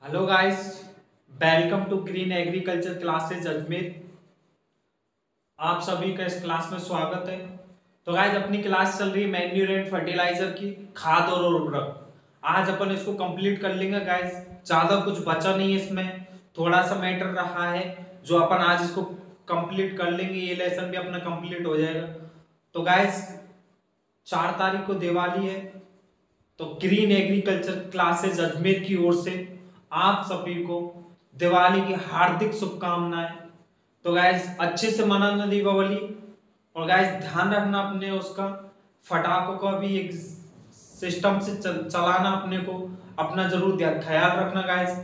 Hello guys, welcome to green agriculture classes Ajmer. आप सभी का इस क्लास में स्वागत है। तो गाइस, अपनी क्लास चल रही है मैन्यूर एंड फर्टिलाइजर की, खाद और उर्वरक। आज अपन इसको कंप्लीट कर लेंगे गाइस। ज्यादा कुछ बचा नहीं है इसमें, थोड़ा सा मैटर रहा है जो अपन आज इसको कंप्लीट कर लेंगे। ये लेसन भी अपना कंप्लीट हो जाएगा। तो गाइस, 4 तारीख को दिवाली है, तो ग्रीन एग्रीकल्चर क्लासेज अजमेर की ओर से आप सभी को दिवाली की हार्दिक शुभकामनाएं। तो गाइस, अच्छे से मनाना दीपावली। और गाइस, ध्यान रखना अपने उसका फटाकों का भी एक सिस्टम से चलाना, अपने को अपना जरूर ख्याल रखना गाइस।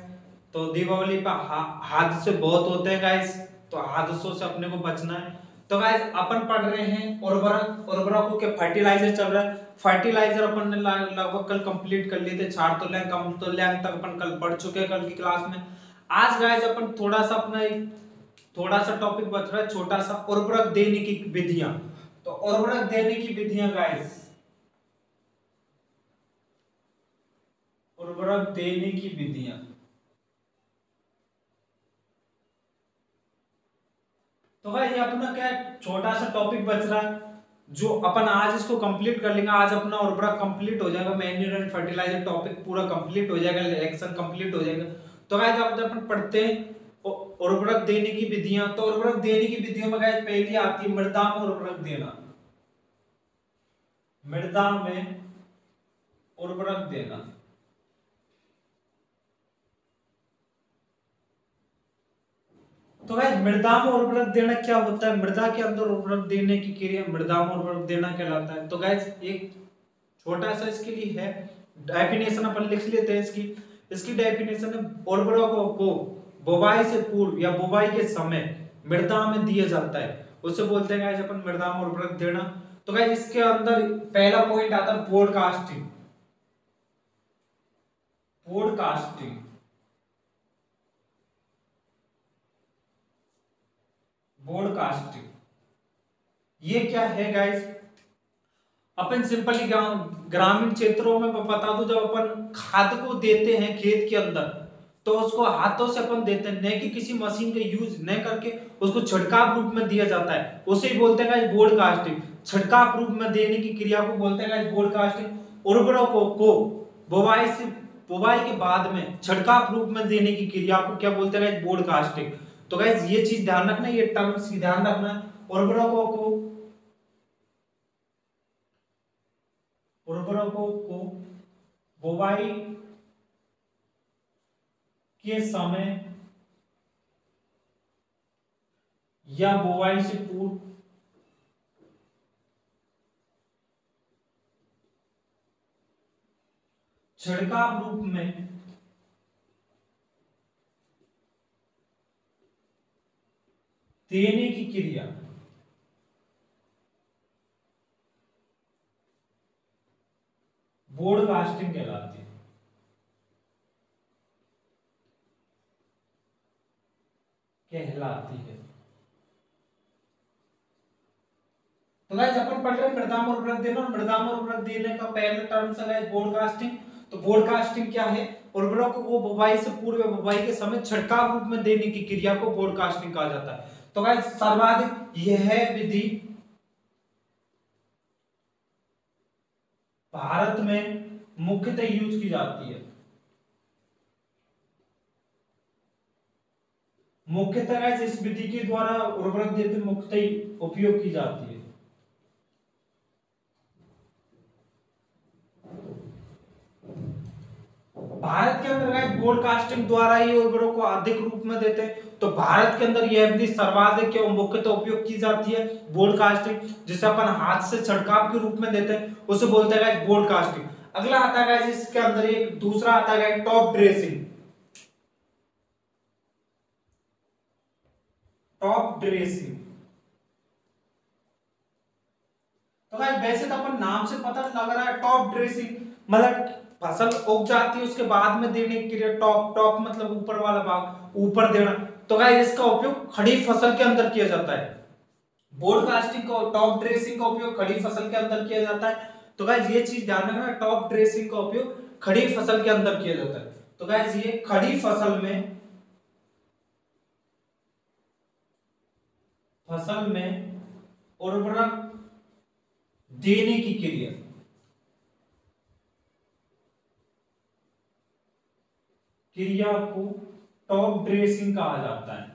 तो दीपावली पर हादसे बहुत होते हैं गाइस, तो हादसों से अपने को बचना है। तो गाइस, अपन पढ़ रहे हैं उर्वरकों के फर्टिलाइजर चल रहा है। फर्टिलाइजर अपन ने लगभग कल कंप्लीट कर लिए थे। 4 तो लैंग तक अपन कल पढ़ चुके हैं कल की क्लास में। आज गाइस, अपन थोड़ा सा टॉपिक बच रहा है, छोटा सा, उर्वरक देने की विधियां। तो उर्वरक देने की विधियां गाइस, उर्वरक देने की विधियां। तो भाई, ये अपना क्या छोटा सा टॉपिक बच रहा है जो अपन आज इसको कंप्लीट कर लेंगे। आज अपना उर्वरक कंप्लीट हो जाएगा, मैन्यूर एंड फर्टिलाइजर टॉपिक पूरा कंप्लीट हो जाएगा, लेक्चर कंप्लीट हो जाएगा। तो गाइस, अब अपन पढ़ते हैं उर्वरक देने की विधियां। तो उर्वरक देने की विधियों में गाइस पहली आती है मृदा में उर्वरक देना। मृदा में उर्वरक देना। तो गाइस, मृदा में उर्वरक देना क्या होता है? मृदा के अंदर उर्वरक देने की क्रिया मृदा में उर्वरक देना कहलाता है। तो गाइस, एक छोटा सा इसके लिए है डेफिनेशन, अपन लिख लेते हैं इसकी। इसकी डेफिनेशन है, उर्वरकों को बुवाई से पूर्व या बुवाई के समय मृदा में दिया जाता है, उसे बोलते हैं गाइस अपन मृदा में उर्वरक देना। तो गाइस, इसके अंदर पहला पॉइंट आता है पॉडकास्टिंग। पॉडकास्टिंग पॉडकास्टिंग ये क्या है गाइस? अपन सिंपली ग्रामीण क्षेत्रों में बता दो, जब अपन खाद को देते हैं खेत के अंदर, तो उसको हाथों से अपन देते हैं, न कि किसी मशीन का यूज न करके उसको छिड़काव रूप में दिया जाता है। उसे ही बोलते हैं गाइस ब्रॉडकास्टिंग। छिड़काव रूप में देने की क्रिया को बोलते हैं गाइस ब्रॉडकास्टिंग। उर्वरकों को बुवाई के बाद में छिड़काव रूप में देने की क्रिया को क्या बोलते हैं गाइस? ब्रॉडकास्टिंग। तो गाइस, ये चीज ध्यान रखना, ये टर्म्स ध्यान रखना। उर्वरकों को बुवाई के समय या बुवाई से पूर्व छिड़काव रूप में देने की क्रिया ब्रॉडकास्टिंग कहलाती है। तो गाइस, अपन पढ़ रहे हैं मृदा में उर्वरक देना, और मृदा में उर्वरक देने का पहला टर्म है गाइस ब्रॉडकास्टिंग। तो ब्रॉडकास्टिंग क्या है? उर्वरकों को बुवाई से पूर्व या बुवाई के समय छिड़काव रूप में देने की क्रिया को ब्रॉडकास्टिंग कहा जाता है। तो गाइस, सर्वाधिक यह विधि भारत में मुख्यतः यूज की जाती है। मुख्यतः गाइस, इस विधि के द्वारा उर्वरक देते मुख्यतः उपयोग की जाती है। भारत के अंदर गाइस ब्रॉडकास्टिंग द्वारा ही उर्वरकों को अधिक रूप में देते हैं। तो भारत के अंदर यह विधि सर्वाधिक एवं मुख्यतः उपयोग की जाती है ब्रॉडकास्टिंग, जिसे अपन हाथ से छिड़काव के रूप में देते हैं, उसे बोलते हैं गाइस ब्रॉडकास्टिंग। अगला आता है गाइस, इसके अंदर एक दूसरा आता है guys top dressing. Top dressing. तो गाइस, वैसे तो अपन नाम से पता लग रहा है टॉप ड्रेसिंग मतलब फसल उग जाती है उसके बाद में देने के लिए टॉप मतलब ऊपर वाला भाग, ऊपर देना। तो गाइस, इसका उपयोग खड़ी फसल के अंदर किया जाता है। ब्रॉडकास्टिंग को टॉप ड्रेसिंग का उपयोग खड़ी फसल के अंदर किया जाता है। तो गाइस, ये चीज ध्यान रखना, टॉप ड्रेसिंग का उपयोग खड़ी फसल के अंदर किया जाता है। तो गाइस ये खड़ी फसल में उर्वरक देने की क्रिया को टॉप ड्रेसिंग कहा जाता है।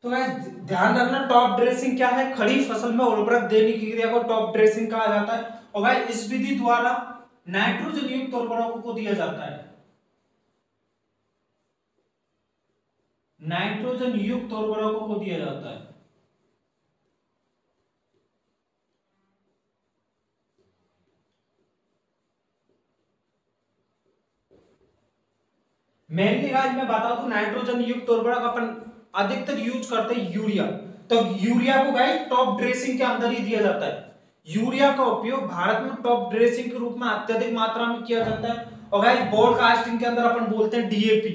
तो गाइस ध्यान रखना, टॉप ड्रेसिंग क्या है? खड़ी फसल में उर्वरक देने की क्रिया को टॉप ड्रेसिंग कहा जाता है। और गाइस इस विधि द्वारा नाइट्रोजन युक्त उर्वरकों को दिया जाता है, नाइट्रोजन युक्त उर्वरकों को दिया जाता है। मेनली गाइस मैं बता दूं, नाइट्रोजन युक्त उर्वरक अपन अधिकतर यूज करते हैं यूरिया। तो यूरिया को गाइस टॉप ड्रेसिंग के अंदर ही दिया जाता है। यूरिया का उपयोग भारत में टॉप ड्रेसिंग के रूप में अत्यधिक मात्रा में किया जाता है। और गाइस ब्रॉडकास्टिंग के अंदर अपन बोलते हैं डीएपी।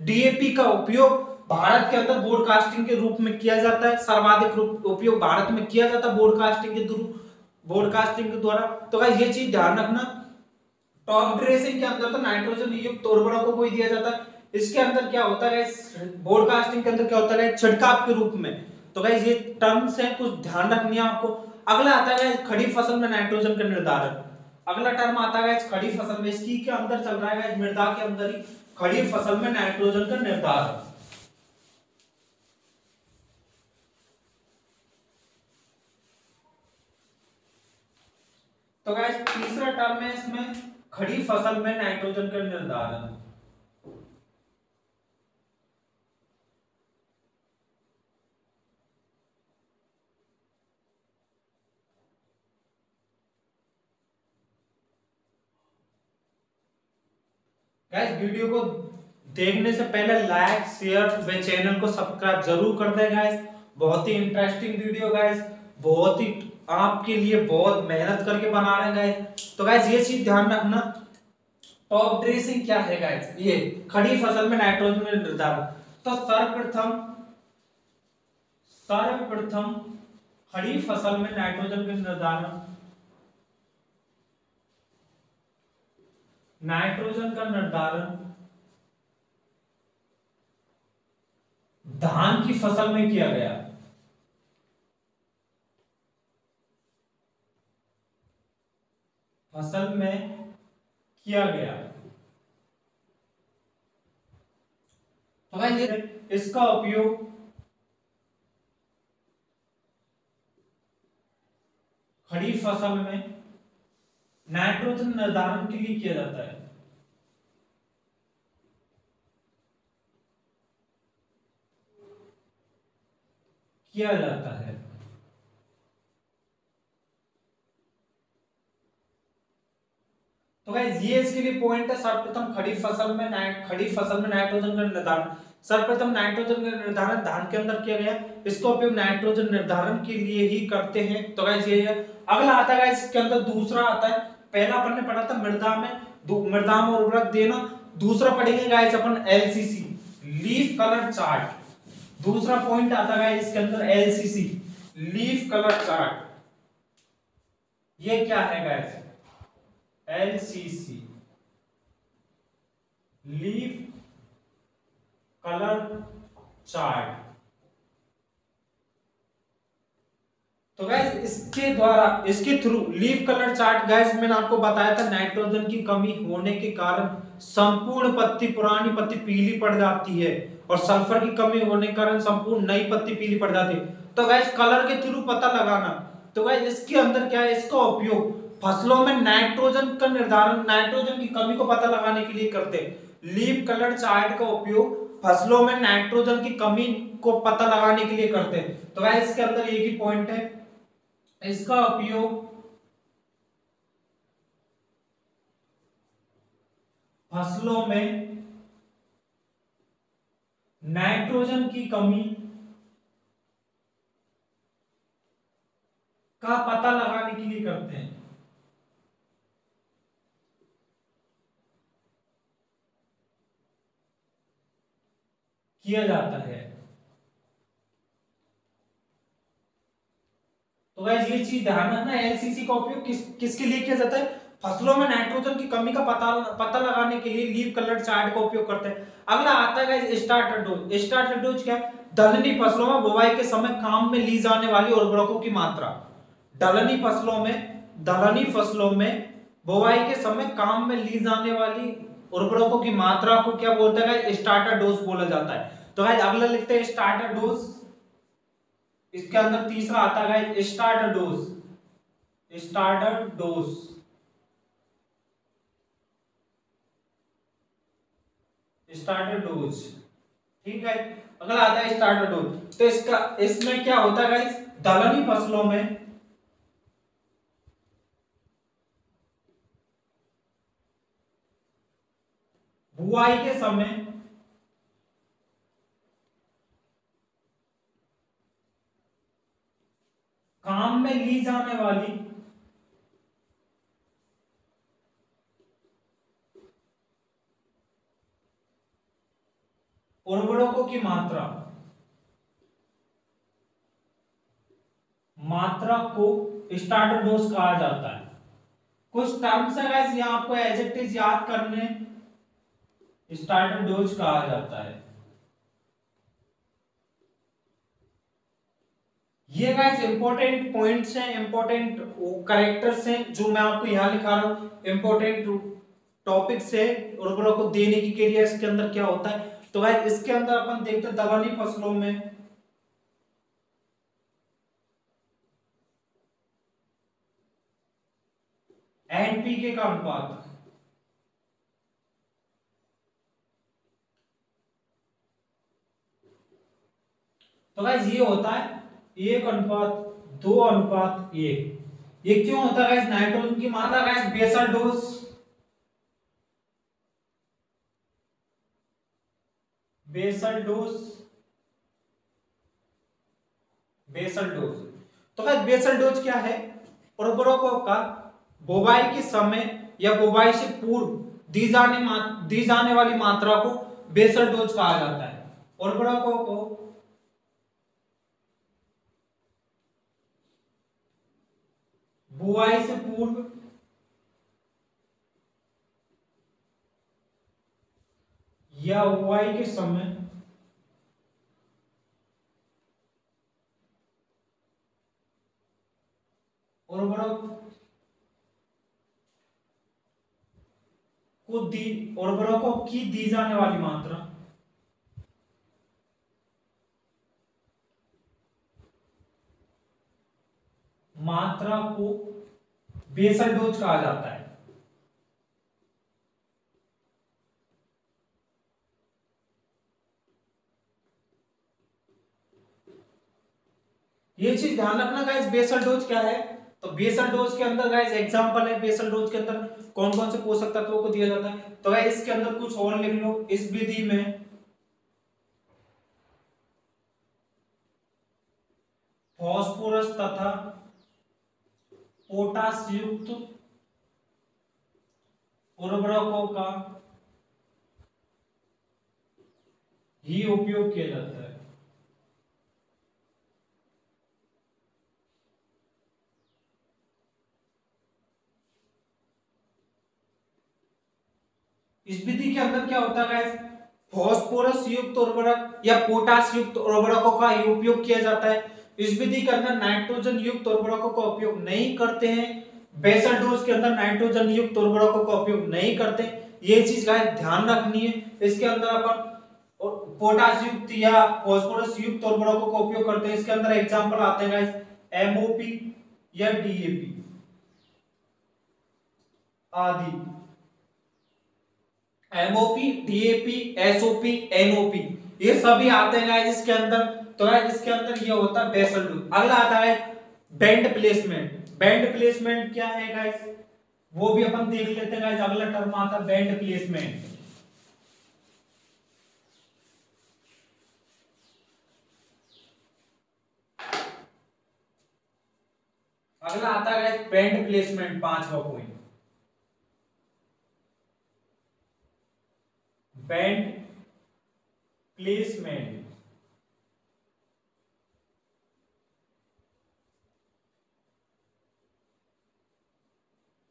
डीएपी का उपयोग भारत के अंदर ब्रॉडकास्टिंग के रूप में किया जाता है। सर्वाधिक उपयोग भारत में किया जाता है ब्रॉडकास्टिंग के द्वारा। तो गाइस ये चीज ध्यान रखना, टॉप ड्रेसिंग के अंदर तो नाइट्रोजन युक्त उर्वरकों को ही दिया जाता है। इसके अंदर क्या होता है, ब्रॉडकास्टिंग के अंदर क्या होता है, छिड़काव के रूप में। तो गाइस ये टर्म्स है, कुछ ध्यान रखनी है आपको। अगला आता है खड़ी फसल में नाइट्रोजन का निर्धारण। अगला टर्म आता है खड़ी फसल में, इसकी के अंदर चल रहा है मृदा के अंदर ही खड़ी फसल में नाइट्रोजन का निर्धारण। तो गाइस तीसरा टर्म है इसमें खड़ी फसल में नाइट्रोजन का निर्धारण। गाइस वीडियो को देखने से पहले लाइक शेयर व चैनल को सब्सक्राइब जरूर कर दें गाइस। बहुत ही इंटरेस्टिंग वीडियो गाइस, बहुत ही आपके लिए बहुत मेहनत करके बना रहे हैं गाइस। तो गाइस ये चीज ध्यान रखना, टॉप ड्रेसिंग क्या है गाइस, ये खड़ी फसल में नाइट्रोजन का निर्धारण। तो सर्वप्रथम खड़ी फसल में नाइट्रोजन का निर्धारण, नाइट्रोजन का निर्धारण धान की फसल में किया गया। फसल में किया गया। तो गाइस इसका उपयोग खड़ी फसल में नाइट्रोजन निर्धारण के लिए किया जाता है। किया जाता है। तो गाइस ये इसके लिए पॉइंट है, सर्वप्रथम खड़ी फसल में नाइट्रोजन का निर्धारण। सर्वप्रथम नाइट्रोजन का निर्धारण धान के अंदर किया गया। इसका उपयोग नाइट्रोजन निर्धारण के लिए ही करते हैं। तो गाइस ये है। अगला आता है गाइस इसके अंदर दूसरा आता है, पहला अपन ने पढ़ा था मृदा में उर्वरक देना। दूसरा पढ़ेंगे गाइस अपन एलसीसी, लीफ कलर चार्ट। दूसरा पॉइंट आता है इसके अंदर एलसीसी, लीफ कलर चार्ट। ये क्या है guys, LCC, leaf colour chart. तो गाइस इसके through leaf colour chart guys मैंने आपको बताया था, नाइट्रोजन की कमी होने के कारण संपूर्ण पत्ती, पुरानी पत्ती पीली पड़ जाती है, और सल्फर की कमी होने के कारण संपूर्ण नई पत्ती पीली पड़ जाती है। तो गाइस कलर के थ्रू पता लगाना। तो गाइस इसके अंदर क्या है, इसका उपयोग फसलों में नाइट्रोजन का निर्धारण, नाइट्रोजन की कमी को पता लगाने के लिए करते हैं। लीफ कलर चार्ट का उपयोग फसलों में नाइट्रोजन की कमी को पता लगाने के लिए करते हैं। तो गाइस इसके अंदर एक ही पॉइंट है, इसका उपयोग फसलों में नाइट्रोजन की कमी का पता लगाने के लिए करते हैं। किया जाता है। तो गाइस ये चीज ध्यान रखना, एलसीसी का उपयोग किसके लिए किया जाता है? फसलों में नाइट्रोजन की कमी का पता लगाने के लिए लीफ कलर चार्ट का उपयोग करते हैं। अगला आता है guys starter dose. Starter dose क्या है? दलहनी फसलों में बुवाई के समय काम में ली जाने वाली उर्वरकों की मात्रा। दलहनी फसलों में बुवाई के समय काम में ली जाने वाली उर्वरकों की मात्रा को क्या बोलते हैं? स्टार्टर डोज बोला जाता है। तो गाइस अगला लिखते हैं स्टार्टर डोज। इसके अंदर तीसरा आता है starter dose. Starter dose, starter dose, ठीक है। अगला आता है स्टार्टर डोज। तो इसमें क्या होता है गाइस? दलहनी फसलों में बुआई के समय काम में ली जाने वाली उर्वरकों की मात्रा को स्टार्टर डोज कहा जाता है। कुछ टर्म्स है गाइस, यहां आपको एडजेक्टिव्स याद करने। स्टार्टर डोज कहा जाता है। ये गाइस इंपॉर्टेंट पॉइंट्स हैं, इंपॉर्टेंट कैरेक्टर्स हैं जो मैं आपको यहां लिखा रहा हूं। इंपॉर्टेंट टॉपिक से उर्वरकों को देने की क्रिया इसके अंदर क्या होता है। तो गाइस इसके अंदर अपन देखते हैं दलहनी फसलों में एनपीके का अनुपात, तो गाइस ये होता है 1:2:1। ये क्यों होता है गाइस? नाइट्रोजन की मात्रा guys basal dose, basal dose, basal dose. तो गाइस बेसल डोज क्या है? उर्वरकों का बुवाई के समय या बुवाई से पूर्व दी जाने वाली मात्रा को बेसल डोज कहा जाता है। उर्वरकों को बुआई से पूर्व या बुआई के समय उर्वरकों की दी जाने वाली मात्रा को बेसल डोज कहा जाता है। ये चीज ध्यान रखना गाइस, बेसल डोज क्या है? तो बेसल डोज के अंदर गाइस एग्जांपल है, बेसल डोज के अंदर कौन कौन से पोषक तत्वों को दिया जाता है। तो गाइस इसके अंदर कुछ और लिख लो। इस विधि में फास्फोरस तथा पोटास युक्त उर्वरकों का ही उपयोग किया जाता है। इस विधि के अंदर क्या होता है गाइस? फास्फोरस युक्त उर्वरक या पोटास युक्त उर्वरकों का ही उपयोग किया जाता है। इस विधि के अंदर नाइट्रोजन युक्त उर्वरकों का उपयोग नहीं करते हैं। बेसल डोज के अंदर नाइट्रोजन युक्त उर्वरकों का उपयोग नहीं करते। ये चीज गाइस ध्यान रखनी है। इसके अंदर अपन पोटास युक्त या फास्फोरस युक्त उर्वरकों का उपयोग करते हैं। इसके अंदर एग्जांपल आते हैं गाइस एमओपी या डीएपी आदि। एमओपी, डीएपी, एसओपी, एनओपी, ये सभी आते हैं गाइस इसके अंदर। तो गाइस इसके अंदर ये होता है बेसल डोज। अगला आता है बैंड प्लेसमेंट। बैंड प्लेसमेंट क्या है गाइस? वो भी अपन देख लेते हैं गाइस। अगला टर्म आता है बैंड प्लेसमेंट। अगला आता है गाइस बैंड प्लेसमेंट, पांचवा point. Band placement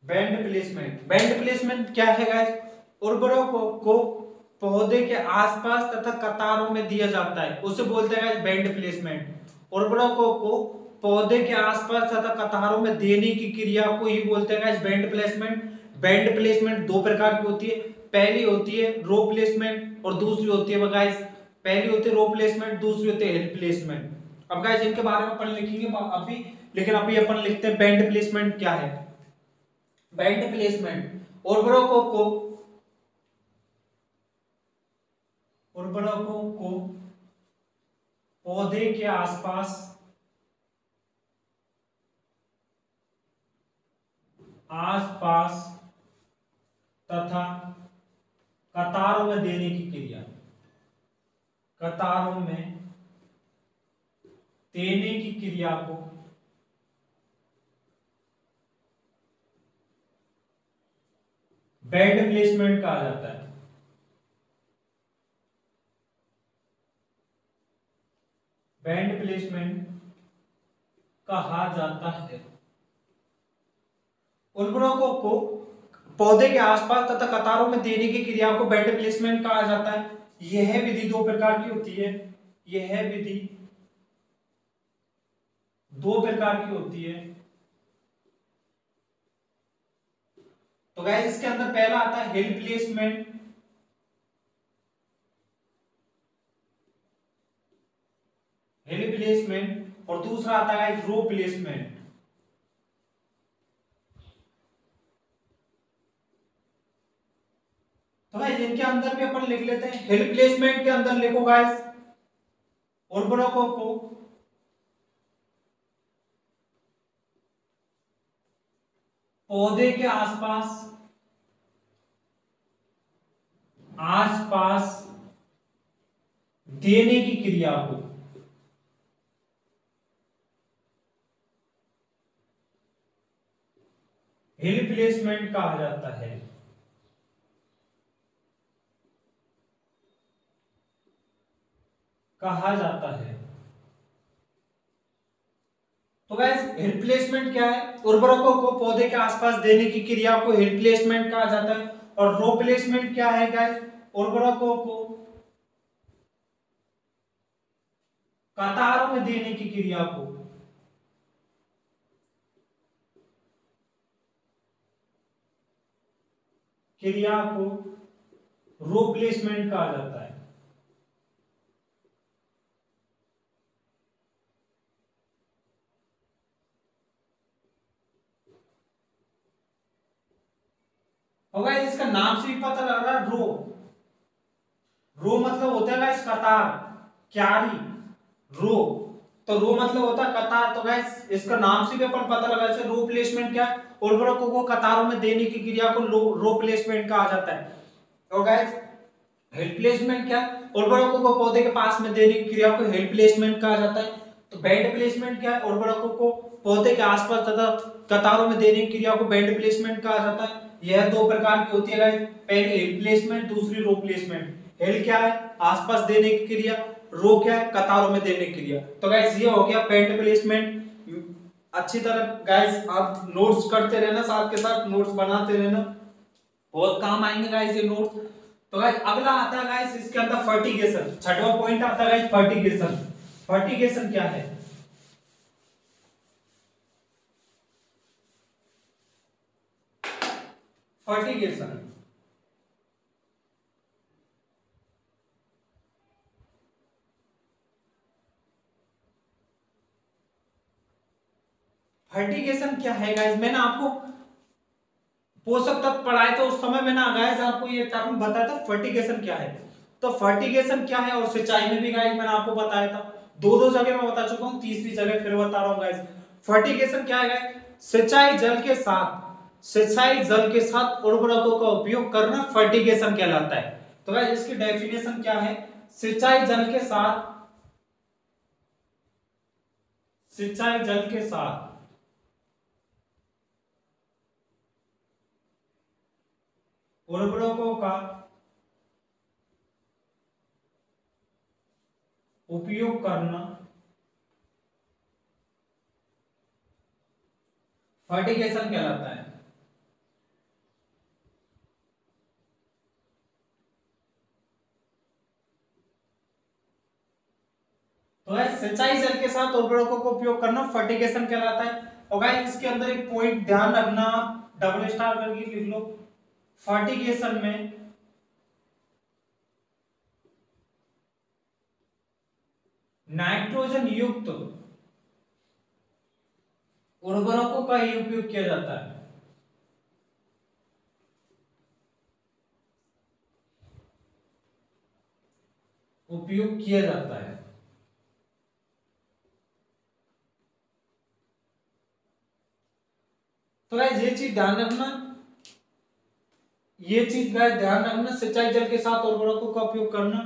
band placement. Band placement क्या है गाइस? उर्वरकों को पौधे के आसपास तथा कतारों में दिया जाता है, उसे बोलते हैं गाइस बैंड प्लेसमेंट। उर्वरकों को पौधे के आसपास तथा कतारों में देने की क्रिया को ही बोलते हैं guys band placement. Band placement दो प्रकार की होती है, पहली होती है रो प्लेसमेंट और दूसरी होती है गाइस, पहली होती है रो प्लेसमेंट, दूसरी होती है हिल प्लेसमेंट। अब गाइस इनके बारे में अपन लिखेंगे अभी, लेकिन अभी अपन लिखते हैं बैंड प्लेसमेंट क्या है। बैंड प्लेसमेंट उर्वरकों को पौधे के आसपास तथा कतारों में देने की क्रिया, कतारों में देने की क्रिया को बैंड प्लेसमेंट कहा जाता है। बैंड प्लेसमेंट कहा जाता है। उर्वरकों को पौधे के आसपास तथा कतारों में देने की क्रिया को बैंड प्लेसमेंट कहा जाता है। यह विधि दो प्रकार की होती है, यह विधि दो प्रकार की होती है। तो गाइस इसके अंदर पहला आता है हिल प्लेसमेंट, हिल प्लेसमेंट, और दूसरा आता है रो प्लेसमेंट। तो गाइस इनके अंदर भी अपन लिख लेते हैं। हिल प्लेसमेंट के अंदर लिखो गाइस, उर्वरकों को पौधे के आसपास देने की क्रिया को हिल प्लेसमेंट कहा जाता है। कहा जाता है। तो गाइस हिल प्लेसमेंट क्या है? उर्वरकों को पौधे के आसपास देने की क्रिया को हिल प्लेसमेंट कहा जाता है। और रो प्लेसमेंट क्या है गाइस? उर्वरकों को कतारों में देने की क्रिया को रो प्लेसमेंट कहा जाता है। होगा इसका नाम से भी पता लग रहा है रो। रो मतलब होता है गाइस कतार, क्यारी, रो। तो रो मतलब होता है कतार। तो गाइस इसका नाम से भी अपन पता लगा, जैसे रो प्लेसमेंट क्या है? उर्वरकों को कतारों में देने की क्रिया को रो प्लेसमेंट कहा जाता है। और गाइस हिल प्लेसमेंट क्या है? उर्वरकों को पौधे के पास में देने की क्रिया को हिल प्लेसमेंट कहा जाता है। तो बैंड प्लेसमेंट क्या है? उर्वरकों को पौधे के आसपास तथा कतारों में देने की क्रिया को बैंड प्लेसमेंट कहा जाता है। यह दो प्रकार की होती है गाइस, पहली हिल प्लेसमेंट, दूसरी रो प्लेसमेंट। हिल क्या है? आसपास देने की क्रिया, रो क्या है? कतारों में देने की क्रिया। तो गाइस ये हो गया बैंड प्लेसमेंट। अच्छी तरह गाइस आप नोट्स करते रहना, साथ के साथ नोट्स बनाते रहना, बहुत काम आएंगे गाइस ये नोट्स। तो गाइस अगला आता है गाइस इसके अंदर फर्टिगेशन। छठवां पॉइंट आता है गाइस फर्टिगेशन। फर्टिगेशन क्या है? फर्टिगेशन फर्टिगेशन क्या है गाइस? मैंने आपको पोषक तत्व पढ़ाए थे उस समय, मैंने गाइस आपको ये टर्म बताया था फर्टिगेशन क्या है। तो फर्टिगेशन क्या है, और सिंचाई में भी गाइस मैंने आपको बताया था। दो दो जगह मैं बता चुका हूं, तीसरी जगह फिर बता रहा हूं गाइस। फर्टिगेशन क्या है गाइस? सिंचाई जल के साथ उर्वरकों का उपयोग करना फर्टिगेशन कहलाता है। तो गाइस इसकी डेफिनेशन क्या है? सिंचाई जल के साथ उर्वरकों का उपयोग करना फर्टिगेशन कहलाता है। तो गाइस सिंचाई जल के साथ उर्वरकों का उपयोग करना फर्टिगेशन कहलाता है। और गाइस इसके अंदर एक पॉइंट ध्यान रखना, डबल स्टार करके लिख लो, फर्टिगेशन में नाइट्रोजन युक्त उर्वरकों का ही उपयोग किया जाता है। उपयोग किया जाता है। तो गाइस ये चीज ध्यान रखना, ये चीज गाइस ध्यान रखना, सिंचाई जल के साथ उर्वरकों का उपयोग करना।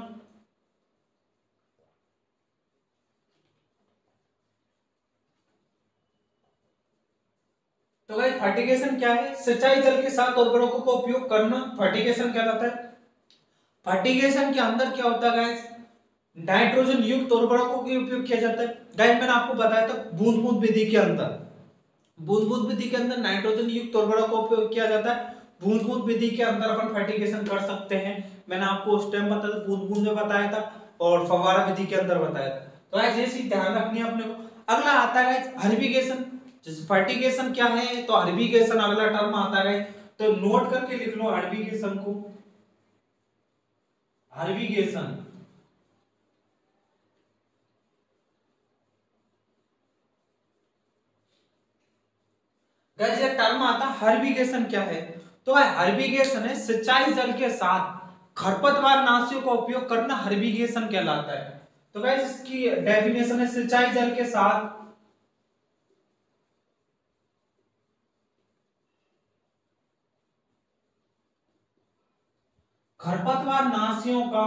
तो गाइस फर्टिगेशन क्या है? सिंचाई जल के साथ उर्वरकों का उपयोग करना फर्टिगेशन कहलाता है। फर्टिगेशन के अंदर क्या होता है गाइस? नाइट्रोजन युक्त उर्वरकों का उपयोग किया जाता है। गाइस मैंने आपको बताया था बूंद बूंद विधि के अंदर, बूंद बूंद विधि के अंदर नाइट्रोजन युक्त उर्वरकों का उपयोग किया जाता है। बूंद बूंद विधि के अंदर अपन फर्टिगेशन कर सकते हैं। मैंने आपको उस टाइम बताया था, बूंद बूंद में बताया था और फव्वारा विधि के अंदर बताया था। तो गाइस ये चीज ध्यान रखनी है अपने को। अगला आता है गाइस हर्बिगेशन। जैसे फर्टिगेशन क्या है, तो हर्बिगेशन अगला टर्म आता है। तो नोट करके लिख लो हर्बिगेशन को। हर्बिगेशन गाइस ये टर्म आता है। हर्बिगेशन क्या है? तो हर्बिगेशन है सिंचाई जल के साथ खरपतवार नाशियों का उपयोग करना हर्बिगेशन कहलाता है। तो गाइस इसकी डेफिनेशन है सिंचाई जल के साथ खरपतवार नाशियों का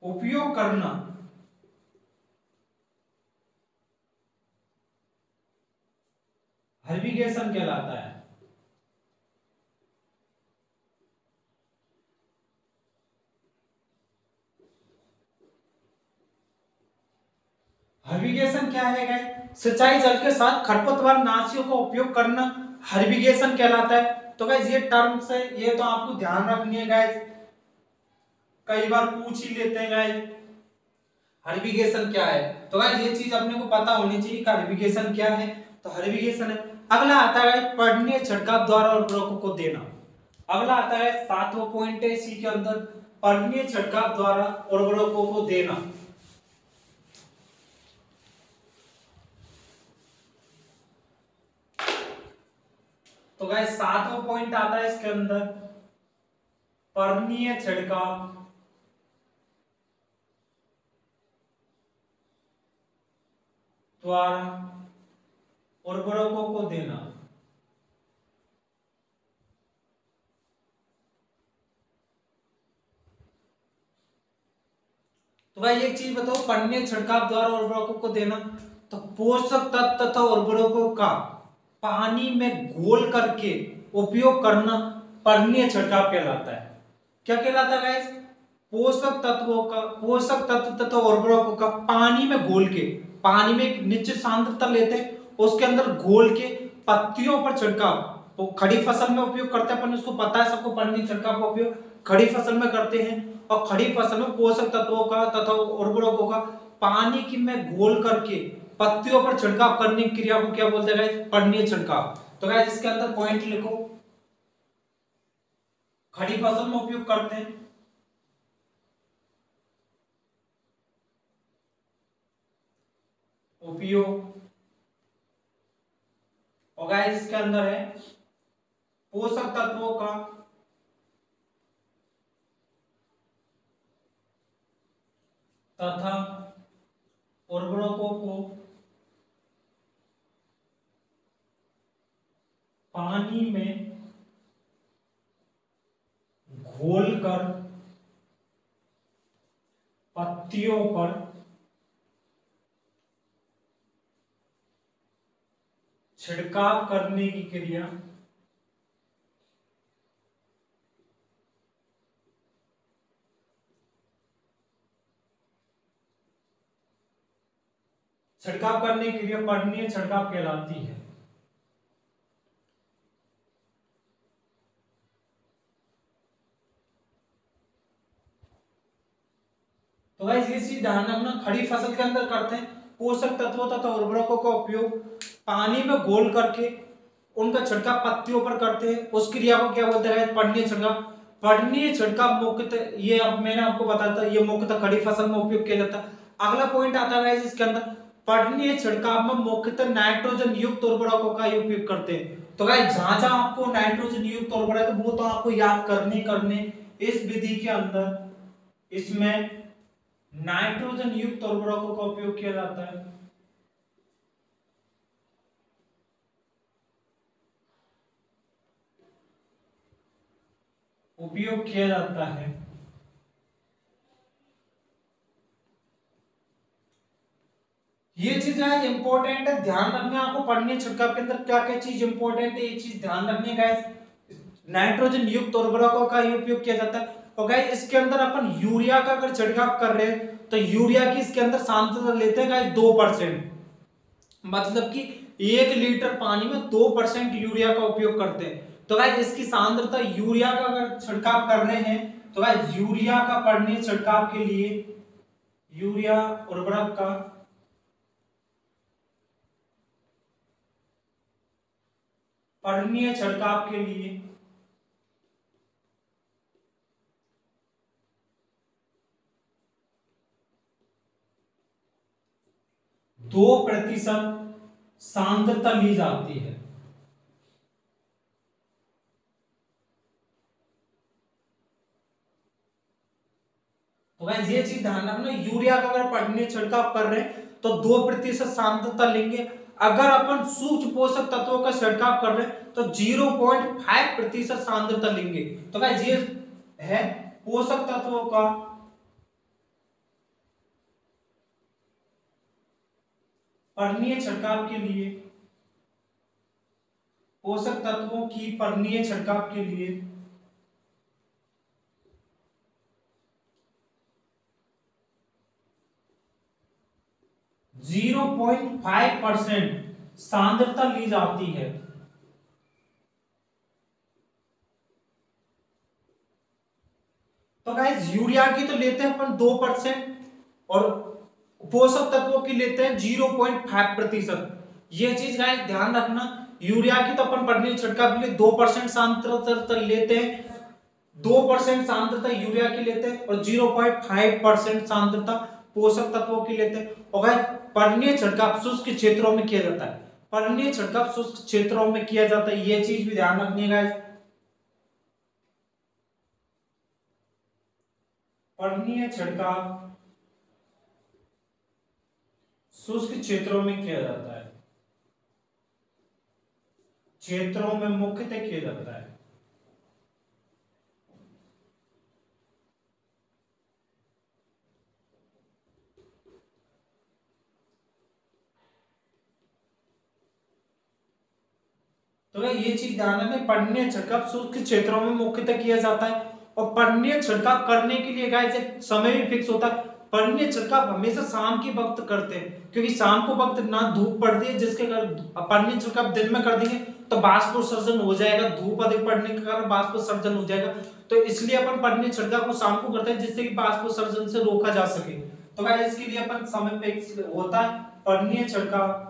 उपयोग करना हर्बिगेशन कहलाता है। हर्बिगेशन क्या है गाइस? सिंचाई जल के साथ खरपतवार नाशियों का उपयोग करना हर्बिगेशन कहलाता है। तो गाइस ये टर्म्स है, ये तो आपको ध्यान रखनी है गाइस, कई बार पूछ ही लेते हैं गाइस हर्बिगेशन क्या है। तो गाइस ये चीज अपने को पता होनी चाहिए कि हर्बिगेशन क्या है। तो हर्बिगेशन है। अगला आता है पर्णीय छिड़काव द्वारा उर्वरकों को देना। अगला आता है 7वां पॉइंट है इसी के अंदर, पर्णीय छिड़काव द्वारा उर्वरकों को देना। तो गाइस 7वां पॉइंट आता है इसके अंदर, पर्णीय छिड़काव द्वारा उर्वरकों को देना। तो भाई एक चीज बताओ, पर्णीय छिड़काव द्वारा उर्वरकों को देना, तो पोषक तत्व तथा उर्वरकों का पानी में घोल करके उपयोग करना पर्णीय छिड़काव कहलाता है। क्या कहलाता है गाइस? पोषक तत्व तथा उर्वरकों का पानी में घोल के, पानी में एक निश्चित सांद्रता लेते हैं, उसके अंदर घोल के पत्तियों पर छिड़काव, वो खड़ी फसल में उपयोग करते हैं अपन, इसको पता है सबको, पर्णीय छिड़काव का उपयोग खड़ी फसल में करते हैं। और खड़ी फसल में पोषक तत्वों का तथा उर्वरकों का पानी की में घोल करके पत्तियों पर छिड़काव करने की क्रिया को क्या बोलते हैं गाइस? पर्णीय छिड़काव। तो गाइस इसके अंदर पॉइंट लिखो, खड़ी फसल में उपयोग करते हैं, उपयोग, और गाइस इसके अंदर है पोषक तत्वों का तथा उर्वरकों को पानी में घोलकर पत्तियों पर छिड़काव करने की क्रिया पर्णीय छिड़काव कहलाती है। तो गाइस ये चीज ध्यान रखना, खड़ी फसल के अंदर करते हैं पोषक तत्वों तथा उर्वरकों का उपयोग पानी में घोल करके उनका छिड़काव पत्तियों पर करते हैं। उस क्रिया को क्या बोलते हैं? पर्णीय छिड़काव। पर्णीय छिड़काव मुख्यतः, ये अब मैंने आपको बताया था, ये मुख्यतः खड़ी फसल में उपयोग किया जाता है। अगला पॉइंट आता है इसके अंदर, पर्णीय छिड़काव में मुख्यतः नाइट्रोजन युक्त उर्वरकों का उपयोग करते हैं। तो गाइस जहां जहां आपको नाइट्रोजन युक्त उर्वरक है वो तो आपको याद करने इस विधि के अंदर इसमें नाइट्रोजन युक्त उर्वरकों का उपयोग किया जाता है। उपयोग किया जाता है। ये चीज है इंपॉर्टेंट है, ध्यान रखना आपको। पर्णीय छिड़काव के अंदर क्या क्या चीज इंपॉर्टेंट है, ये चीज ध्यान रखने गाइस। नाइट्रोजन युक्त उर्वरकों का उपयोग किया जाता है। और गाइस इसके अंदर अपन यूरिया का अगर छिड़काव कर रहे हैं तो यूरिया की इसके अंदर सांद्रता लेते हैं गाइस 2%, मतलब कि 1 लीटर पानी में 2% यूरिया का उपयोग करते हैं। तो गाइस इसकी सांद्रता, यूरिया का अगर छिड़काव कर रहे हैं तो गाइस यूरिया का पर्णीय छिड़काव के लिए, यूरिया उर्वरक का पर्णीय छिड़काव के लिए दो प्रतिशत सांद्रता ली जाती है। तो गाइस ये चीज ध्यान रखना, यूरिया का अगर पर्णीय छिड़काव कर रहे हैं तो 2% सांद्रता लेंगे। अगर अपन सूक्ष्म पोषक तत्वों का छिड़काव कर रहे हैं तो 0.5% सांद्रता लेंगे। तो गाइस ये है पोषक तत्वों का पर्णीय छिड़काव के लिए, पोषक तत्वों की पर्णीय छिड़काव के लिए 0.5% सांद्रता ली जाती है। तो गाइस यूरिया की तो लेते हैं अपन 2% और पोषक तत्वों की लेते हैं 0.5%। ये चीज गाइस ध्यान रखना, यूरिया की तो अपन पर्णीय छिड़काव के लिए 2% सांद्रता लेते हैं, 2% सांद्रता यूरिया की लेते हैं और 0.5% सांद्रता पोषक तत्वों की लेते हैं। और गाइस पर्णीय छिड़काव शुष्क क्षेत्रों में किया जाता है, पर्णीय छिड़काव शुष्क क्षेत्रों में किया जाता है, ये चीज भी ध्यान रखनी है गाइस। पर्णीय छिड़काव शुष्क क्षेत्रों में किया जाता है, क्षेत्रों में मुख्यतः किया जाता है। तो ये चीज ध्यान रखना, पर्णीय छिड़काव शुष्क क्षेत्रों में मुख्यतः किया जाता है। और पर्णीय छिड़काव करने के लिए गाइस एक समय भी फिक्स होता है। पर्णीय छिड़काव हमेशा शाम के वक्त करते हैं, क्योंकि शाम को वक्त ना धूप पड़ती है, जिसके कारण पर्णीय छिड़काव दिन में कर देंगे तो बाष्पोत्सर्जन हो जाएगा, धूप अधिक पड़ने के कारण बाष्पोत्सर्जन हो जाएगा। तो इसलिए अपन पर्णीय छिड़काव को शाम को करते हैं, जिससे कि बाष्पोत्सर्जन से रोका जा सके। तो गाइस इसके लिए अपन समय फिक्स होता है। पर्णीय छिड़काव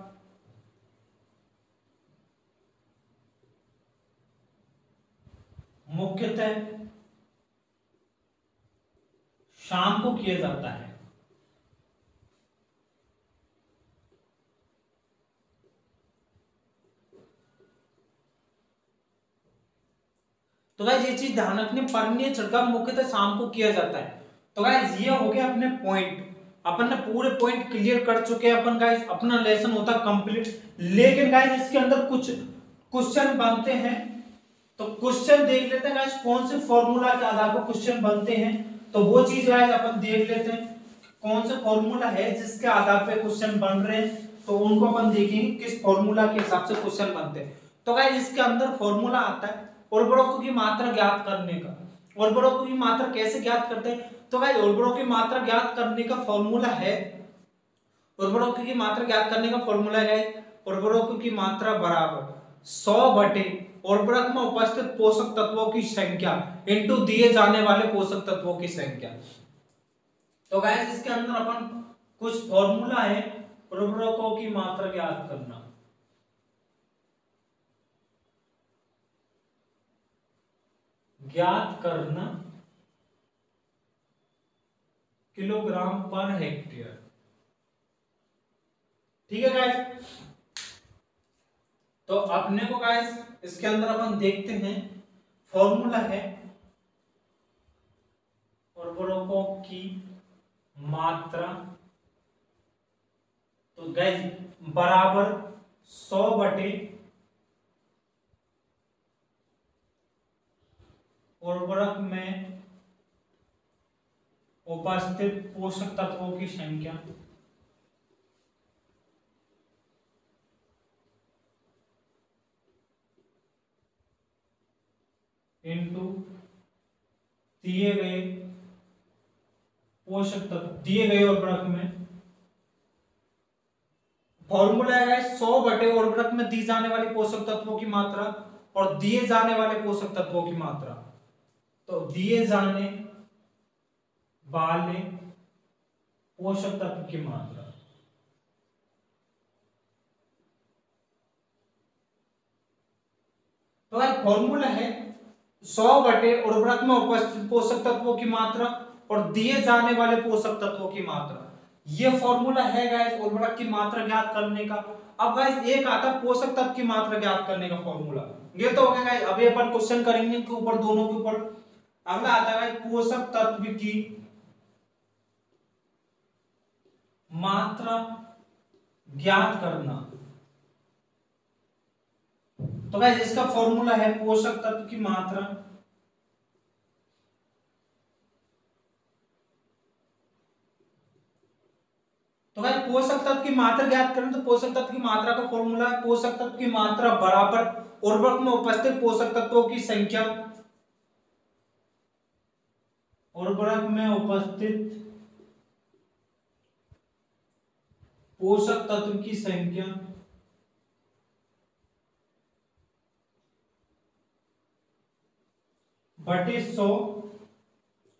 मुख्यतः शाम को किया जाता है। तो गाइस ये चीज ध्यान रखनी, पर्णीय छिड़काव मुख्यतः शाम को किया जाता है। तो गाइस ये हो गया अपने पॉइंट, अपन ने पूरे पॉइंट क्लियर कर चुके हैं अपन गाइस, अपना लेसन होता कंप्लीट। लेकिन गाइस इसके अंदर कुछ क्वेश्चन बनते हैं, तो क्वेश्चन देख लेते हैं गाइस, कौन से फॉर्मूला के आधार पर क्वेश्चन बनते हैं। तो वो चीज गाइस अपन देख लेते हैं, कौन सा फॉर्मूला है जिसके आधार पर क्वेश्चन बन रहे हैं, तो उनको अपन देखेंगे किस फॉर्मूला के हिसाब से क्वेश्चन बनते हैं। तो गाइस इसके अंदर फॉर्मूला आता है उर्वरकों की मात्रा ज्ञात करने का। उर्वरकों की मात्रा कैसे ज्ञात करते हैं? तो गाइस उर्वरकों की मात्रा ज्ञात करने का फॉर्मूला है, उर्वरकों की मात्रा ज्ञात करने का फॉर्मूला है उर्वरकों की मात्रा बराबर 100 बटे उर्वरक में उपस्थित पोषक तत्वों की संख्या इनटू दिए जाने वाले पोषक तत्वों की संख्या। तो गाइस इसके अंदर अपन कुछ फॉर्मूला है उर्वरकों की मात्रा ज्ञात करना। Kilogram per hectare. ठीक है गाइस, तो अपने को गाइस इसके अंदर अपन देखते हैं फॉर्मूला है उर्वरकों की मात्रा। तो गाइस बराबर 100 बटे उर्वरक में उपस्थित पोषक तत्वों की संख्या इनटू दिए गए पोषक तत्व, दिए गए उर्वरक में। फॉर्मूला है 100 बटे उर्वरक में दी जाने वाली पोषक तत्वों की मात्रा और दिए जाने वाले पोषक तत्वों की मात्रा। तो दिए जाने वाले पोषक तत्व की मात्रा, तो फॉर्मूला है 100 बटे उर्वरक में उपस्थित पोषक तत्वों की मात्रा और दिए जाने वाले पोषक तत्वों की मात्रा। ये फॉर्मूला है गाइस उर्वरक की मात्रा ज्ञात करने का। अब गाइस एक आता पोषक तत्व की मात्रा ज्ञात करने का फॉर्मूला। ये तो हो गया गाइस, अभी अपन क्वेश्चन करेंगे के ऊपर, दोनों के ऊपर। अगला आता है पोषक तत्व की मात्रा ज्ञात करना। तो गाइस इसका फॉर्मूला है पोषक तत्व की मात्रा तो गाइस पोषक तत्व की मात्रा ज्ञात करें तो पोषक तत्व की मात्रा का फॉर्मूला है पोषक तत्व की मात्रा बराबर उर्वरक में उपस्थित पोषक तत्वों की संख्या, उर्वरक में उपस्थित पोषक तत्व की संख्या बटे 100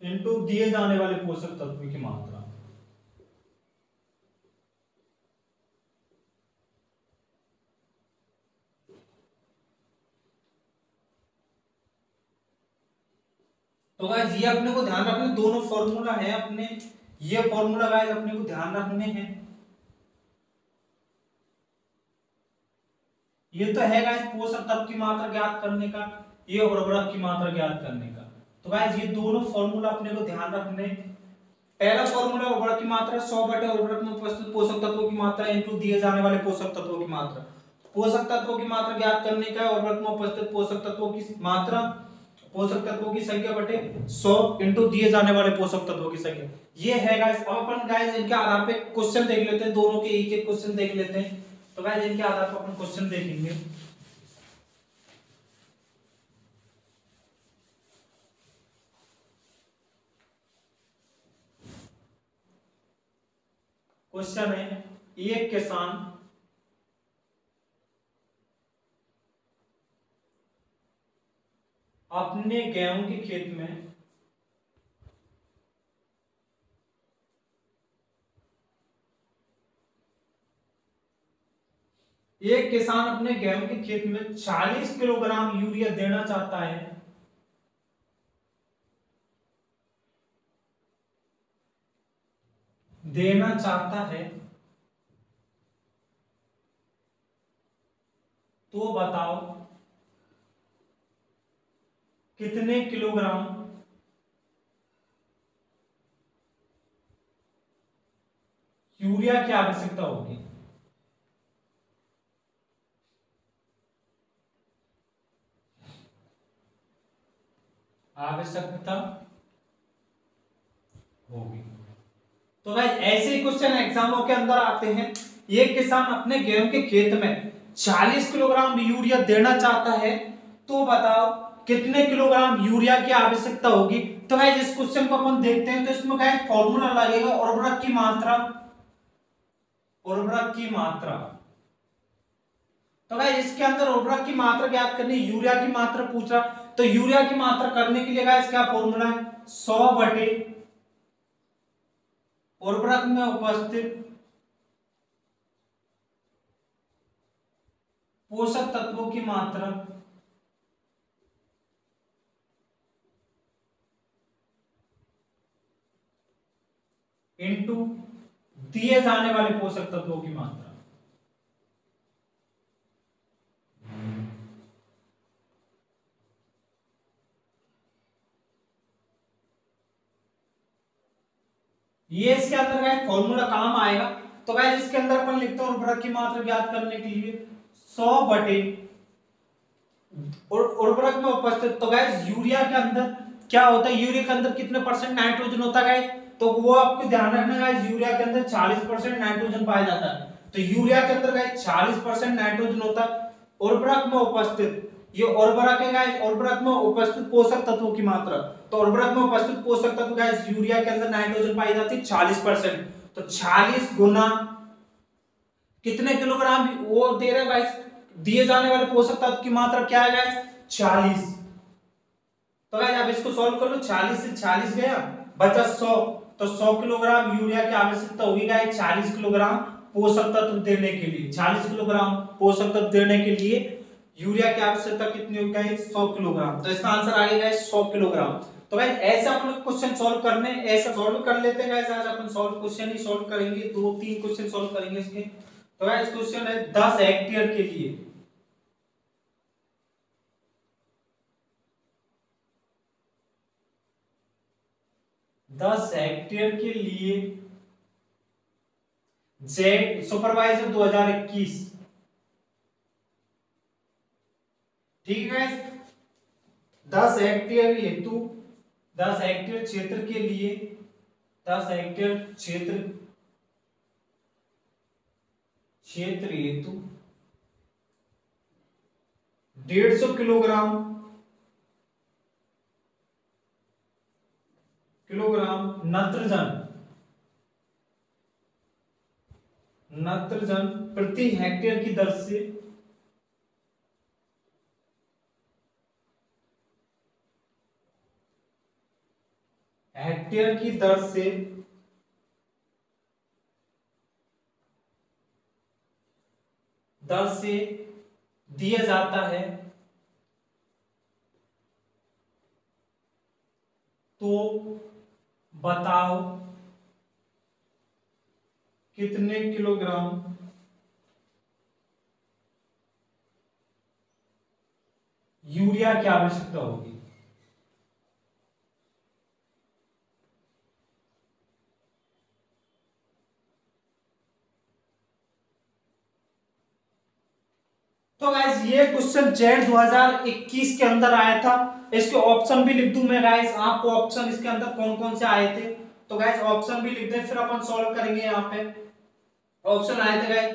इंटू दिए जाने वाले पोषक तत्व की मात्रा। तो गाइस ये अपने को ध्यान रखने, दोनों फॉर्मूला है अपने, ये फॉर्मूला गाइस अपने को ध्यान रखने हैं। ये तो है गाइस पोषक तत्व की मात्रा ज्ञात करने का, ये उर्वरक की मात्रा ज्ञात करने का। तो गाइस ये दोनों फॉर्मूला अपने को ध्यान रखने। पहला फॉर्मूला उर्वरक की मात्रा 100 बटे उर्वरक में उपस्थित पोषक तत्वों की मात्रा इनटू दिए जाने वाले पोषक तत्वों की मात्रा। पोषक तत्वों की मात्रा ज्ञात करने का उर्वरक में उपस्थित पोषक तत्वों की मात्रा, पोषक तत्वों की संख्या बटे 100 इंटू दिए जाने वाले पोषक तत्वों की संख्या। ये है गाइस। अब अपन गाइस इनके आधार पे क्वेश्चन देख लेते हैं, दोनों के एक एक क्वेश्चन देख लेते हैं। तो गाइस इनके आधार पर अपन क्वेश्चन देखेंगे। क्वेश्चन है एक किसान अपने गेहूं के खेत में एक किसान अपने गेहूं के खेत में 40 किलोग्राम यूरिया देना चाहता है। तो बताओ कितने किलोग्राम यूरिया की आवश्यकता होगी। तो गाइस ऐसे ही क्वेश्चन एग्जामों के अंदर आते हैं। एक किसान अपने गेहूं के खेत में 40 किलोग्राम यूरिया देना चाहता है, तो बताओ कितने किलोग्राम यूरिया की आवश्यकता होगी। तो गाइस इस क्वेश्चन को अपन देखते हैं। तो इसमें गाइस फॉर्मूला लगेगा उर्वरक की मात्रा, उर्वरक की मात्रा। तो गाइस इसके अंदर उर्वरक की मात्रा ज्ञात करनी, यूरिया की मात्रा पूछ रहा, तो यूरिया की मात्रा करने के लिए गाइस क्या फॉर्मूला है 100 बटे उर्वरक में उपस्थित पोषक तत्वों की मात्रा इनटू दिए जाने वाले पोषक तत्वों की मात्रा। ये इसके अंदर गाइस फॉर्मूला काम आएगा। तो गाइस इसके अंदर अपन लिखते हैं उर्वरक की मात्रा ज्ञात करने के लिए 100 बटे उर्वरक में उपस्थित। तो गाइस यूरिया के अंदर क्या होता है, यूरिया के अंदर कितने परसेंट नाइट्रोजन होता है गाइस, तो वो आपको ध्यान रखना गाइस, यूरिया के अंदर 40% नाइट्रोजन पाया जाता है। तो यूरिया के अंदर गाइस 40% नाइट्रोजन होता है। उर्वरक में उपस्थित, ये उर्वरक है गाइस, उर्वरक में उपस्थित पोषक तत्वों की मात्रा। तो उर्वरक में उपस्थित पोषक तत्व गाइस यूरिया के अंदर नाइट्रोजन पाई जाती है 40%। तो 40 गुना कितने किलोग्राम वो दे रहे गाइस, दिए जाने वाले पोषक तत्व की मात्रा क्या है गाइस 40। तो गाइस अब इसको सॉल्व कर लो, 40 से 40 गया बचा 100। तो 100 किलोग्राम यूरिया की आवश्यकता होगी गाइस 40 किलोग्राम पोषक तत्व देने के लिए। 40 किलोग्राम पोषक तत्व देने के लिए यूरिया की आवश्यकता कितनी होगी गाइस 100 किलोग्राम। तो इसका आंसर आ गया गाइस 100 किलोग्राम। तो गाइस ऐसे अपन क्वेश्चन सॉल्व करने, ऐसा सॉल्व कर लेते हैं गाइस। आज अपन सॉल्व क्वेश्चन ही सॉल्व करेंगे, 2-3 क्वेश्चन सॉल्व करेंगे इसके। तो गाइस क्वेश्चन है 10 हेक्टेयर के लिए 10 हेक्टेयर के लिए जेड सुपरवाइजर 2021। ठीक है गाइस, 10 हेक्टेयर हेतु 10 हेक्टेयर क्षेत्र के लिए 10 हेक्टेयर क्षेत्र हेतु 150 किलोग्राम नत्रजन प्रति हेक्टेयर की दर से दिया जाता है। तो बताओ कितने किलोग्राम यूरिया की आवश्यकता होगी। तो गाइस ये क्वेश्चन जेड 2021 के अंदर आया था। इसके ऑप्शन भी लिख दूं मैं गाइस, आपको ऑप्शन इसके अंदर कौन कौन से आए थे। तो गाइस ऑप्शन भी लिख दे, फिर अपन सॉल्व करेंगे। यहाँ पे ऑप्शन आए थे गाइस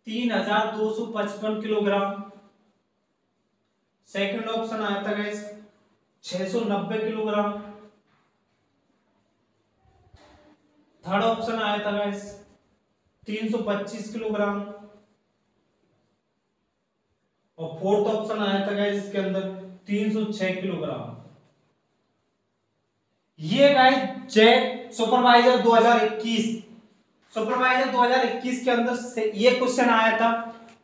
3255 किलोग्राम। सेकंड ऑप्शन आया था गाइस 690 किलोग्राम। थर्ड ऑप्शन आया था गाइस 325 किलोग्राम। और फोर्थ ऑप्शन आया था गाइस इसके अंदर 306 किलोग्राम। ये गाइस जेड सुपरवाइजर 2021 के अंदर से ये क्वेश्चन आया था।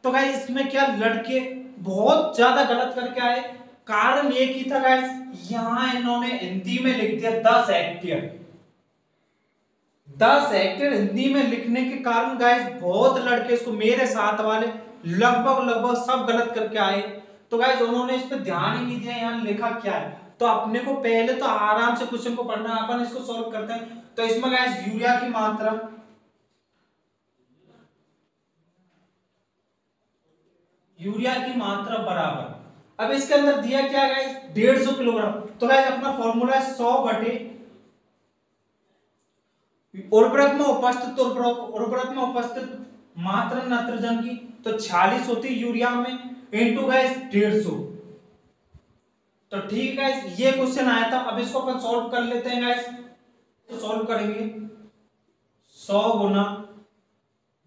तो गाइस इसमें क्या लड़के बहुत ज्यादा गलत करके आए। कारण ये की था गाइस, यहां इन्होंने हिंदी में लिख दिया 10 हेक्टेयर। 10 हेक्टेयर हिंदी में लिखने के कारण गाइस बहुत लड़के, इसको मेरे साथ वाले लगभग सब गलत करके आए। तो गाइस उन्होंने इस पे ध्यान ही नहीं दिया यहाँ लिखा क्या है। तो अपने को पहले तो आराम से क्वेश्चन को पढ़ना है, अपन इसको सॉल्व करते हैं। तो इसमें गाइस यूरिया की मात्रा बराबर, अब इसके अंदर दिया क्या गाइस 150 किलोग्राम। तो गाइस अपना फॉर्मूला है 100 बटे उर्वरक में उपस्थित मात्रा नाइट्रोजन की, तो 40 होती है यूरिया में, इनटू गाइस 150। तो ठीक है गाइस ये क्वेश्चन आया था। अब इसको अपन सॉल्व कर लेते हैं गाइस। तो सॉल्व करेंगे 100 गुना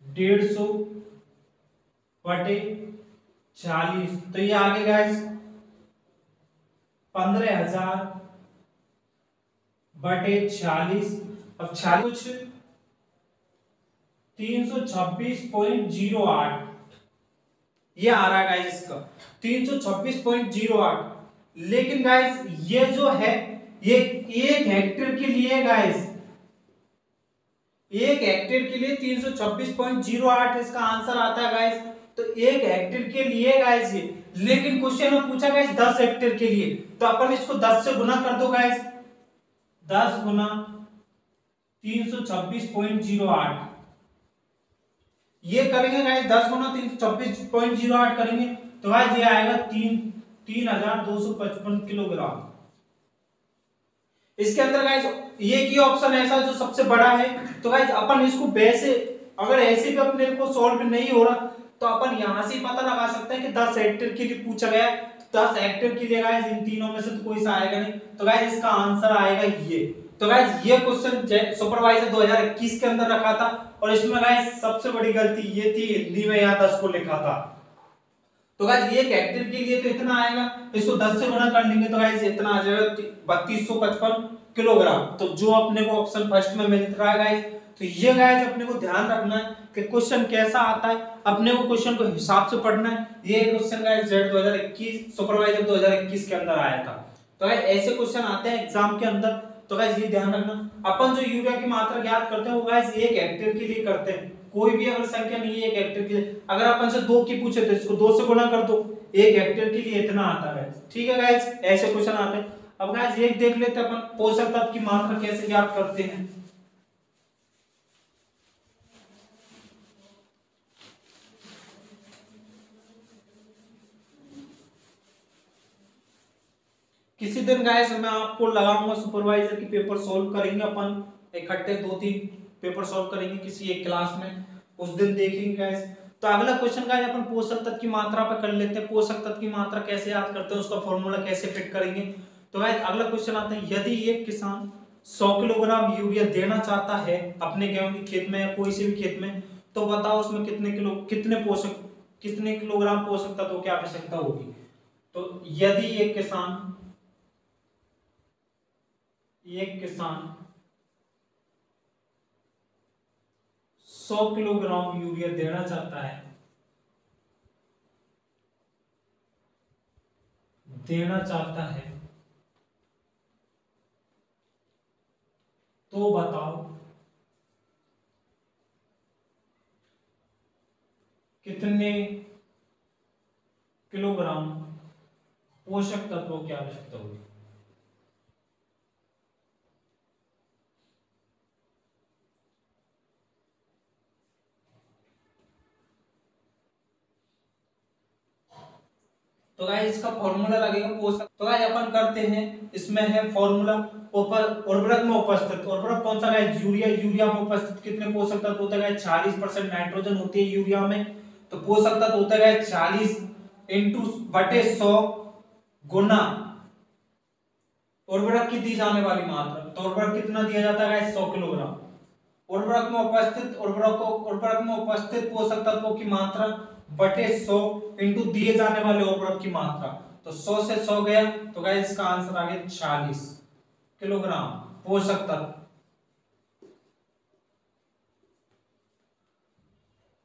150 बटे 40। तो ये आगे गाइस 15,000 बटे 40। अब 40 कुछ 326.08 ये आ रहा है गाइस इसका 326.08। लेकिन गाइस ये जो है ये 1 हेक्टेयर के लिए गाइस, 1 हेक्टेयर के लिए 326.08 इसका आंसर आता है गाइस। तो 1 हेक्टेयर के लिए गाइस ये, लेकिन क्वेश्चन में पूछा गाइस 10 हेक्टेयर के लिए, तो अपन इसको 10 से गुना कर दो गाइस, 10 गुना 326.08 ये करेंगे गाइस, 10 गुना 326.08 करेंगे तो गाइस ये आएगा 3255 किलोग्राम। इसके अंदर गाइस ये की ऑप्शन ऐसा जो सबसे बड़ा है, तो गाइस अपन इसको वैसे अगर ऐसे भी अपने को सॉल्व नहीं हो रहा तो अपन यहां से पता लगा सकते हैं कि 10 हेक्टेयर के लिए पूछा गया है, 10 हेक्टेयर के लिए गाइस इन तीनों में से तो कोई सा आएगा नहीं, तो गाइस इसका आंसर आएगा ये। तो गाइस ये क्वेश्चन सुपरवाइजर 2021 के अंदर रखा था और इसमें गाइस सबसे बड़ी गलती ये थी, हिंदी में यहाँ 10 को लिखा था। तो गाइस 1 हेक्टेयर के लिए तो इतना आएगा, इसको 10 से गुणा कर लेंगे तो गाइस इतना आ जाएगा 3255 किलोग्राम। तो जो अपने को ऑप्शन फर्स्ट में मिल रहा है गाइस, तो ये गाइस अपने को ध्यान रखना है कि क्वेश्चन कैसा आता है, अपने को क्वेश्चन को हिसाब से पढ़ना है। ये क्वेश्चन गाइस जेड 2021 सुपरवाइजर 2021 के अंदर आया था। तो गाइस ऐसे क्वेश्चन आते हैं एग्जाम के अंदर, तो गाइस ये ध्यान रखना। अपन जो यूरिया की मात्रा ज्ञात करते हैं वो गाइस 1 हेक्टेयर के लिए करते हैं, कोई भी अगर संख्या नहीं है 1 हेक्टेयर के लिए, अगर अपन से 2 की पूछे तो इसको 2 से गुणा कर दो, 1 हेक्टेयर के लिए इतना आता है। ठीक है गाइस, ऐसे क्वेश्चन आते हैं। अब गाइस एक देख लेते हैं अपन पोषक तत्व की मात्रा कैसे ज्ञात करते हैं। किसी दिन गाइस मैं आपको लगाऊंगा सुपरवाइजर की पेपर सॉल्व करेंगे अपन इकट्ठे, 2-3 पेपर सॉल्व करेंगे किसी एक क्लास में, उस दिन देखेंगे गाइस। तो अगला क्वेश्चन गाइस अपन पोषक तत्व की मात्रा पे कर लेते हैं। पोषक तत्व की मात्रा कैसे याद करते हैं, उसका फॉर्मूला कैसे फिट करेंगे। तो गाइस अगला क्वेश्चन आता है, यदि एक किसान 100 किलोग्राम यूरिया देना चाहता है अपने गेहूं के खेत में या कोई से भी खेत में, तो बताओ उसमें कितने किलोग्राम पोषक तत्वों की आवश्यकता होगी। तो यदि एक किसान 100 किलोग्राम यूरिया देना चाहता है, तो बताओ कितने किलोग्राम पोषक तत्वों की आवश्यकता होगी। तो गाइस इसका फॉर्मूला लगेगा पोषक। तो गाइस अपन करते हैं, इसमें है फॉर्मूला उर्वरक में उपस्थित, उर्वरक कौन सा गाइस, यूरिया। यूरिया में उपस्थित कितने पोषक तत्व होते हैं गाइस, 40% नाइट्रोजन होती है यूरिया में। तो पोषक तत्व होता है गाइस 40 इंटू बटे 100 गुना उर्वरक की दी जाने वाली मात्रा। तो उर्वरक कितना दिया जाता है गाइस, 100 किलोग्राम। उर्वरक में उपस्थित पोषक तत्वों की मात्रा बटे 100 इंटू दिए जाने वाले उर्वरक की मात्रा। तो 100 से 100 गया तो गाइस इसका आंसर आ गया 40 किलोग्राम पोषक तत्व।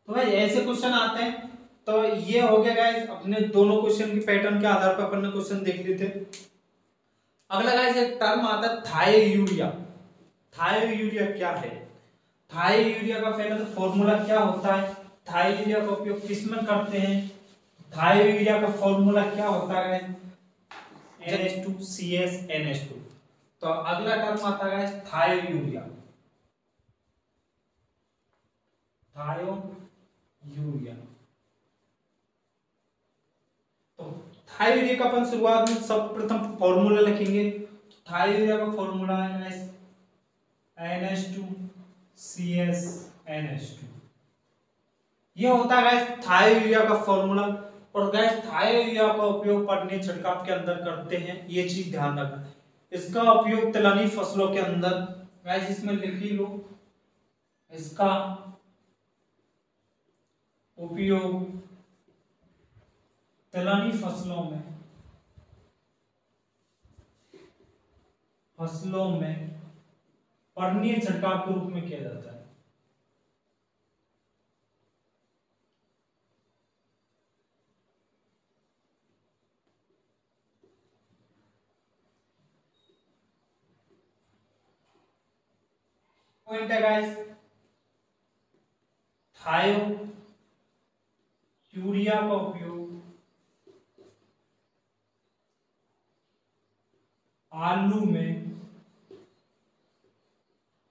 तो गाइस ऐसे क्वेश्चन आते हैं। तो ये हो गया गाइस अपने दोनों क्वेश्चन की पैटर्न के आधार पर अपन ने क्वेश्चन देख लिए थे। अगला गाइस एक टर्म आता है थायोयूरिया। थायोयूरिया क्या है, थायोयूरिया का पहले तो फॉर्मूला क्या होता है, थायोयूरिया का उपयोग किसमें करते हैं, थायोयूरिया का फॉर्मूला क्या होता है, NH2CsNH2। तो अगला टर्म आता है थायोयूरिया। थायोयूरिया तो थायोयूरिया का अपन शुरुआत में सब प्रथम फॉर्मूला लिखेंगे। थायोयूरिया का फॉर्मूला है NH2CsNH2। ये होता है गाइस थायोयूरिया का फॉर्मूला। और गाइस थायोयूरिया का उपयोग पटनी छिड़काव के अंदर करते हैं, ये चीज ध्यान रखना। इसका उपयोग तिलहनी फसलों के अंदर, गाइस इसमें लिख ही लो, इसका उपयोग तिलहनी फसलों में पर्णीय छिड़काव के रूप में किया जाता है। पॉइंट है गाइस, थायोयूरिया का उपयोग आलू में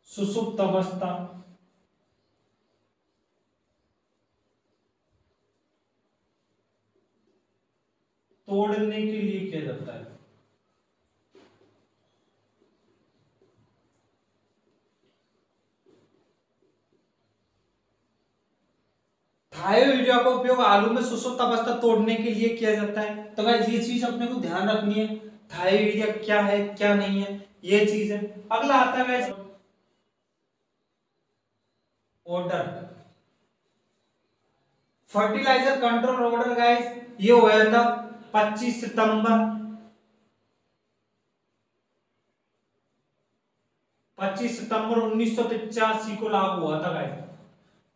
सुसुप्त अवस्था तोड़ने के लिए किया जाता है। थायोयूरिया का उपयोग आलू में सुसुप्त अवस्था तोड़ने के लिए किया जाता है। तो गाइस ये चीज अपने को ध्यान रखनी है, थायोयूरिया क्या है क्या नहीं है, ये चीज है। अगला आता है guys order, fertiliser control order guys ये हुआ था 25 सितंबर 1985 को लागू हुआ था गाइस।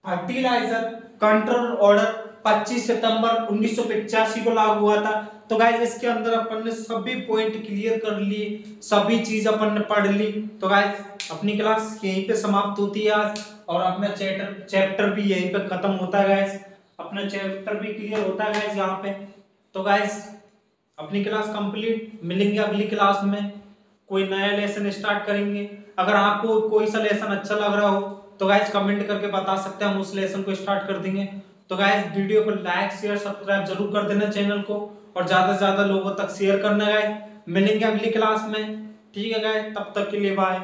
फर्टिलाइजर कंट्रोल ऑर्डर 25 सितंबर 1985 को लागू हुआ था। तो गाइस इसके अंदर अपन ने सभी पॉइंट क्लियर कर लिए, सभी चीज अपन ने पढ़ ली। तो गाइस अपनी क्लास यहीं पे समाप्त होती है आज, और अपना चैप्टर भी यहीं पे खत्म होता है गाइस, अपना चैप्टर भी क्लियर होता है गाइस यहाँ पे। तो गाइस अपनी क्लास कंप्लीट, मिलेंगे अगली क्लास में, कोई नया लेसन स्टार्ट करेंगे। अगर आपको कोई सा लेसन अच्छा लग रहा हो तो गाइस कमेंट करके बता सकते हैं, हम उस लेसन को स्टार्ट कर देंगे। तो गाइस वीडियो को लाइक शेयर सब्सक्राइब जरूर कर देना चैनल को, और ज्यादा से ज्यादा लोगों तक शेयर करना गाइस। मिलेंगे अगली क्लास में, ठीक है गाइस, तब तक के लिए बाय।